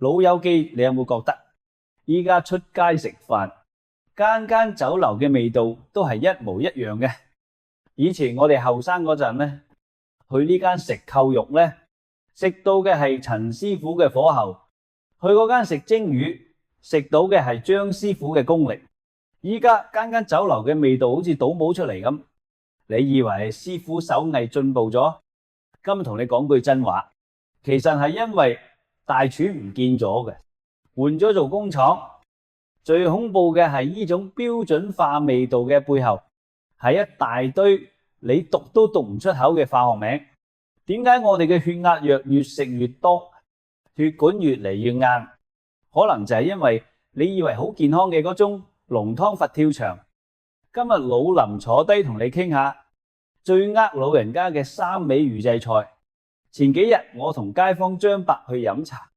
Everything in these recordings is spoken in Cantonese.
老友記，你有冇覺得依家出街食飯，間間酒樓嘅味道都係一模一樣嘅？以前我哋後生嗰陣呢，去呢間食扣肉呢，食到嘅係陳師傅嘅火候；去嗰間食蒸魚，食到嘅係張師傅嘅功力。依家間間酒樓嘅味道好似倒模出嚟咁，你以為係師傅手藝進步咗？今日同你講句真話，其實係因為大廚唔見咗嘅，換咗做工廠。最恐怖嘅係呢種標準化味道嘅背後，係一大堆你讀都讀唔出口嘅化學名。點解我哋嘅血壓藥越食越多，血管越嚟越硬？可能就係因為你以為好健康嘅嗰種濃湯佛跳牆。今日老林坐低同你傾下最呃老人家嘅3味預製菜。前幾日我同街坊張伯去飲茶，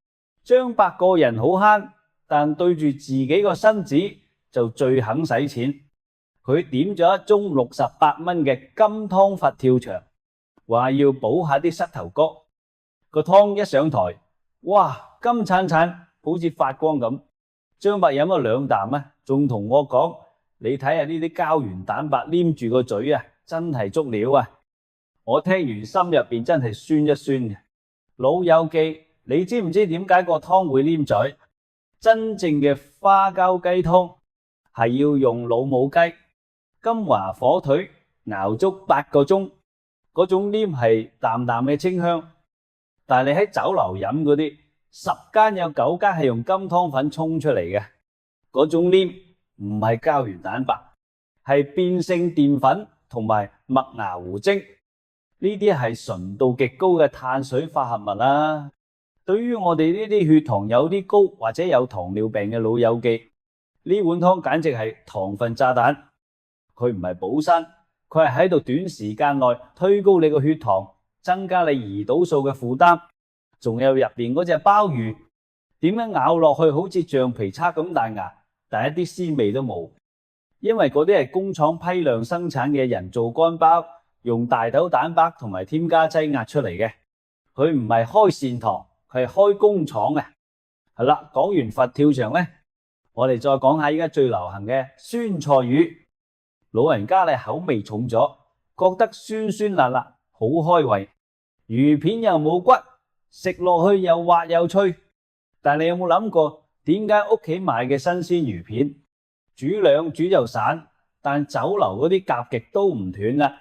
張伯個人好慳，但對住自己個身子就最肯使錢。佢點咗一盅68蚊嘅金湯佛跳牆，話要補下啲膝頭哥。個湯一上台，哇，金燦燦，好似發光咁。張伯飲咗2啖啊，仲同我講：你睇下呢啲膠原蛋白黏住個嘴啊，真係足料啊！我聽完心入邊真係酸一酸嘅。老友記，你知唔知點解個湯會黏嘴？真正嘅花膠雞湯係要用老母雞、金華火腿熬足8個鐘，嗰種黏係淡淡嘅清香。但係你喺酒樓飲嗰啲，10間有9間係用金湯粉沖出嚟嘅，嗰種黏唔係膠原蛋白，係變性澱粉同埋麥芽糊精。呢啲係純度極高嘅碳水化合物啦。對於我哋呢啲血糖有啲高或者有糖尿病嘅老友記，呢碗湯簡直係糖分炸彈。佢唔係補身，佢係喺度短時間內推高你個血糖，增加你胰島素嘅負擔。仲有入邊嗰隻鮑魚，點樣咬落去好似橡皮擦咁大牙，但一啲鮮味都冇，因為嗰啲係工廠批量生產嘅人造乾鮑，用大豆蛋白同埋添加劑壓出嚟嘅。佢唔係開善堂，佢係開工廠嘅。係啦，講完佛跳牆呢，我哋再講下依家最流行嘅酸菜魚。老人家咧口味重咗，覺得酸酸辣辣，好開胃。魚片又冇骨，食落去又滑又脆。但你有冇諗過，點解屋企買嘅新鮮魚片煮兩煮就散，但酒樓嗰啲夾極都唔斷啦？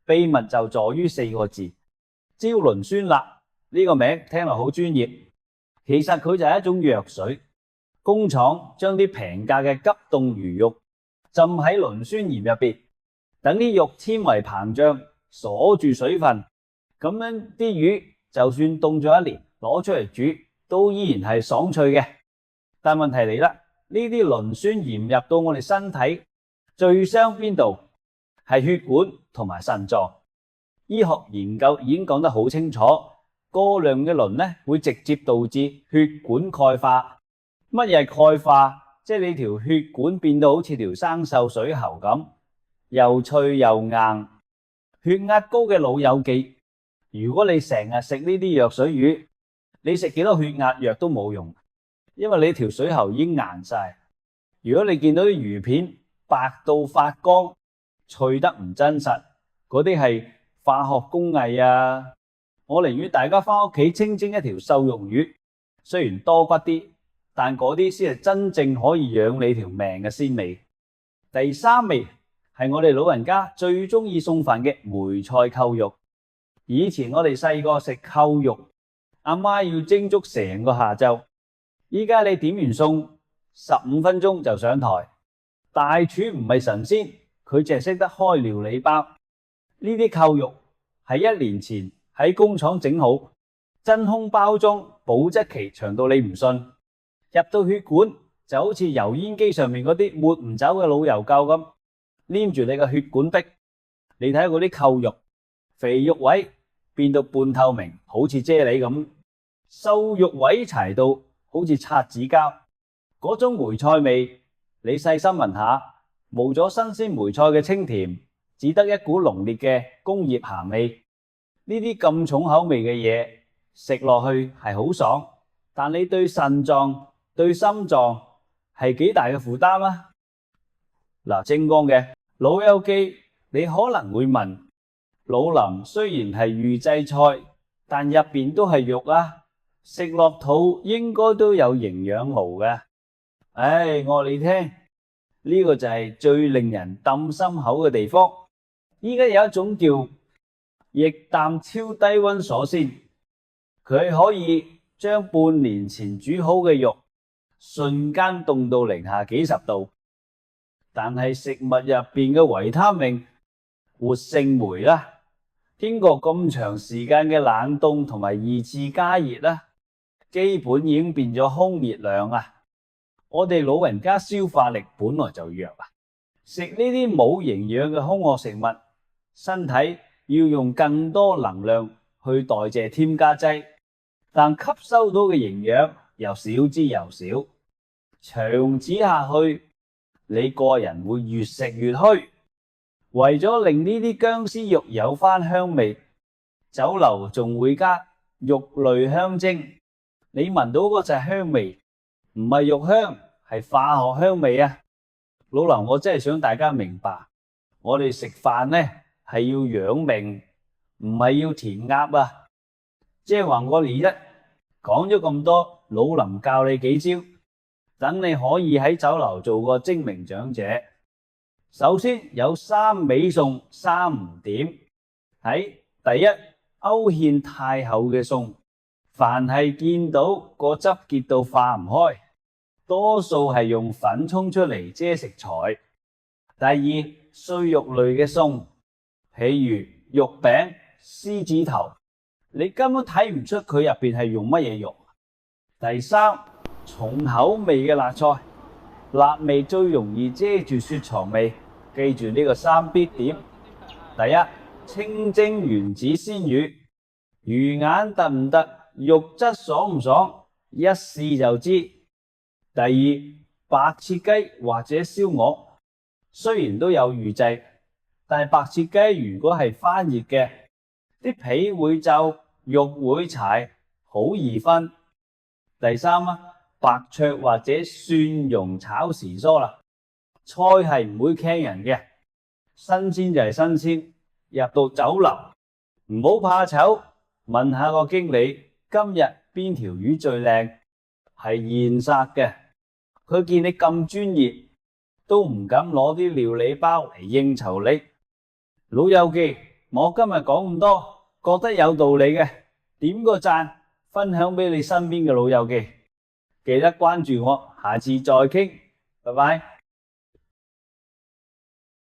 秘密就在於4個字：椒磷酸鈉。呢個名聽落好專業，其實佢就係一種藥水。工廠將啲平價嘅急凍魚肉浸喺磷酸鹽入邊，等啲肉纖維膨脹，鎖住水分，咁樣啲魚就算凍咗1年，攞出嚟煮都依然係爽脆嘅。但問題嚟啦，呢啲磷酸鹽入到我哋身體，最傷邊度？係血管同埋腎臟。醫學研究已經講得好清楚，過量嘅磷呢會直接導致血管鈣化。乜嘢係鈣化？即係你條血管變到好似條生鏽水喉咁，又脆又硬。血壓高嘅老友記，如果你成日食呢啲藥水魚，你食幾多血壓藥都冇用，因為你條水喉已經硬晒。如果你見到啲魚片白到發光，脆得唔真實，嗰啲係化學工藝啊！我寧願大家返屋企清蒸一條瘦肉魚，雖然多骨啲，但嗰啲先係真正可以養你條命嘅鮮味。第3味係我哋老人家最中意送飯嘅梅菜扣肉。以前我哋細個食扣肉，阿媽要蒸足成個下晝，依家你點完餸15分鐘就上台。大廚唔係神仙，佢淨係識得開料理包。呢啲扣肉係1年前喺工廠整好，真空包裝，保質期長到你唔信。入到血管就好似油煙機上面嗰啲抹唔走嘅老油垢咁，黏住你個血管壁。你睇下嗰啲扣肉，肥肉位變到半透明，好似啫喱咁；瘦肉位柴到好似擦紙膠。嗰種梅菜味，你細心聞下，冇咗新鮮梅菜嘅清甜，只得一股濃烈嘅工業鹹味。呢啲咁重口味嘅嘢，食落去係好爽，但你對腎臟、對心臟係幾大嘅負擔啊？嗱，正講嘅老友記，你可能會問，老林雖然係預製菜，但入邊都係肉啊，食落肚應該都有營養素嘅。唉，我話你聽，呢個就係最令人抌心口嘅地方。依家有一種叫液氮超低溫鎖鮮，佢可以將半年前煮好嘅肉瞬間凍到零下幾十度。但係食物入邊嘅維他命、活性酶啦，經過咁長時間嘅冷凍同埋二次加熱啦，基本已經變咗空熱量啊！我哋老人家消化力本來就弱啊，食呢啲冇營養嘅空殼食物，身體要用更多能量去代謝添加劑，但吸收到嘅營養又少之又少，長此下去，你個人會越食越虛。為咗令呢啲僵屍肉有返香味，酒樓仲會加肉類香精。你聞到嗰隻香味，唔係肉香，係化學香味啊！老劉，我真係想大家明白，我哋食飯呢係要養命，唔係要填鴨啊！即係話我哋一講咗咁多，老林教你幾招，等你可以喺酒樓做個精明長者。首先有3味餸3唔點。第一，勾芡太厚嘅餸，凡係見到個汁結到化唔開，多數係用粉衝出嚟遮食材。第二，碎肉類嘅餸，譬如肉餅、獅子頭，你根本睇唔出佢入邊係用乜嘢肉。第三，重口味嘅辣菜，辣味最容易遮住雪藏味，記住呢個3必點。第一，清蒸原子鮮魚，魚眼得唔得，肉質爽唔爽，一試就知。第二，白切雞或者燒鵝，雖然都有預製，但係白切雞如果係翻熱嘅，啲皮會皺，肉會柴，好易分。第三，白灼或者蒜蓉炒時蔬啦，菜係唔會驚人嘅，新鮮就係新鮮。入到酒樓唔好怕醜，問下個經理今日邊條魚最靚，係現殺嘅。佢見你咁專業，都唔敢攞啲料理包嚟應酬你。老友記，我今日講咁多，覺得有道理嘅，點個讚，分享俾你身邊嘅老友記，記得關注我，下次再傾，拜拜。